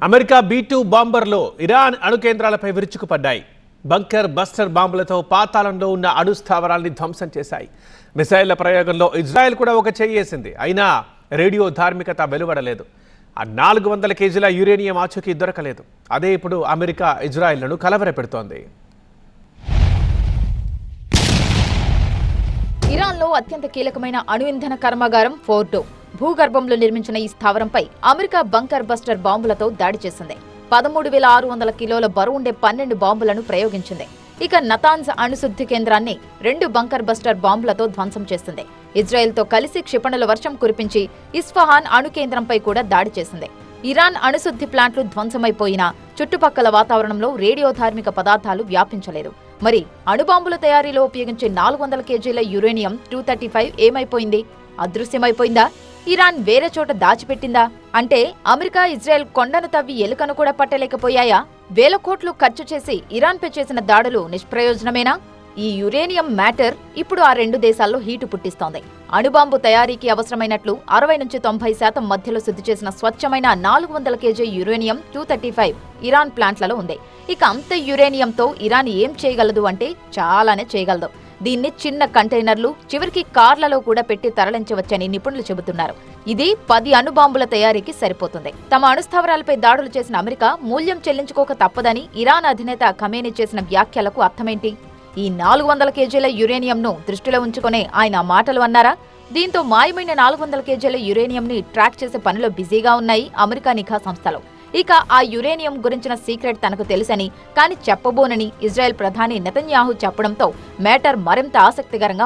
America B-2 బాంబర్లు Iran అణు కేంద్రాలపై విరుచుకుపడ్డాయి. Bunker buster బాంబులతో పాతాళంలో ఉన్న అణు స్థావరాల్ని ధ్వంసం చేశాయి. మిసైళ్ల ప్రయోగంలో ఇజ్రాయెల్ కూడా ఒక చెయ్యేసింది. అయినా రేడియో ధార్మికత వెలువడలేదు. ఆ 400 కేజీల యురేనియం ఆచూకీ దొరకలేదు. అదే ఇప్పుడు అమెరికా ఇజ్రాయెల్ను కలవరపెడుతోంది. ఇరాన్లో అత్యంత కీలకమైన అణు ఇంధన కర్మాగారం ఫోర్డో భూగర్భంలో నిర్మించిన ఈ స్థావరంపై అమెరికా బంకర్ బస్టర్ బాంబులతో దాడి చేసింది. 13,600 కిలోల బరువుండే 12 బాంబులను ప్రయోగించింది. ఇక నతాన్స్ అణుశుద్ధి కేంద్రాన్ని 2 బంకర్ బస్టర్ బాంబులతో ధ్వంసం చేసింది. ఇజ్రాయెల్తో కలిసి క్షిపణుల వర్షం కురిపించి ఇస్ఫహాన్ అణు కేంద్రంపై కూడా దాడి చేసింది. ఇరాన్ అణుశుద్ధి ప్లాంట్లు ధ్వంసమైపోయినా చుట్టుపక్కల వాతావరణంలో రేడియో ధార్మిక పదార్థాలు వ్యాపించలేదు. మరి అణుబాంబుల తయారీలో ఉపయోగించే 400 కేజీల యురేనియం 235 ఏమైపోయింది? అదృశ్యమైపోయిందా? ఇరాన్ వేరే చోట దాచిపెట్టిందా? అంటే అమెరికా ఇజ్రాయెల్ కొండను తవ్వి ఎలుకను కూడా పట్టలేకపోయాయా? వేల కోట్లు ఖర్చు చేసి ఇరాన్పై చేసిన దాడులు నిష్ప్రయోజనమేనా? ఈ యురేనియం మ్యాటర్ ఇప్పుడు ఆ 2 దేశాల్లో హీటు పుట్టిస్తోంది. అణుబాంబు తయారీకి అవసరమైనట్లు 60 నుంచి 90% మధ్యలో శుద్ధి చేసిన స్వచ్ఛమైన 400 కేజీ యురేనియం 235 ఇరాన్ ప్లాంట్లలో ఉంది. ఇక అంత యురేనియంతో ఇరాన్ ఏం చేయగలదు అంటే చాలానే చేయగలదు. దీన్ని చిన్న కంటైనర్లు, చివరికి కార్లలో కూడా పెట్టి తరలించవచ్చని నిపుణులు చెబుతున్నారు. ఇది 10 అణుబాంబుల తయారీకి సరిపోతుంది. తమ అణుస్థావరాలపై దాడులు చేసిన అమెరికా మూల్యం చెల్లించుకోక తప్పదని ఇరాన్ అధినేత ఖమేనీ చేసిన వ్యాఖ్యలకు అర్థమేంటి? ఈ 400 కేజీల యురేనియంను దృష్టిలో ఉంచుకునే ఆయన మాటలు అన్నారా? దీంతో మాయమైన 400 కేజీల యురేనియంని ట్రాక్ చేసే పనిలో బిజీగా ఉన్నాయి అమెరికా నిఘా సంస్థలు. ఇక ఆ యురేనియం గురించిన సీక్రెట్ తనకు తెలుసని, కానీ చెప్పబోనని ఇజ్రాయెల్ ప్రధాని నెతన్యాహు చెప్పడంతో మేటర్ మరింత ఆసక్తికరంగా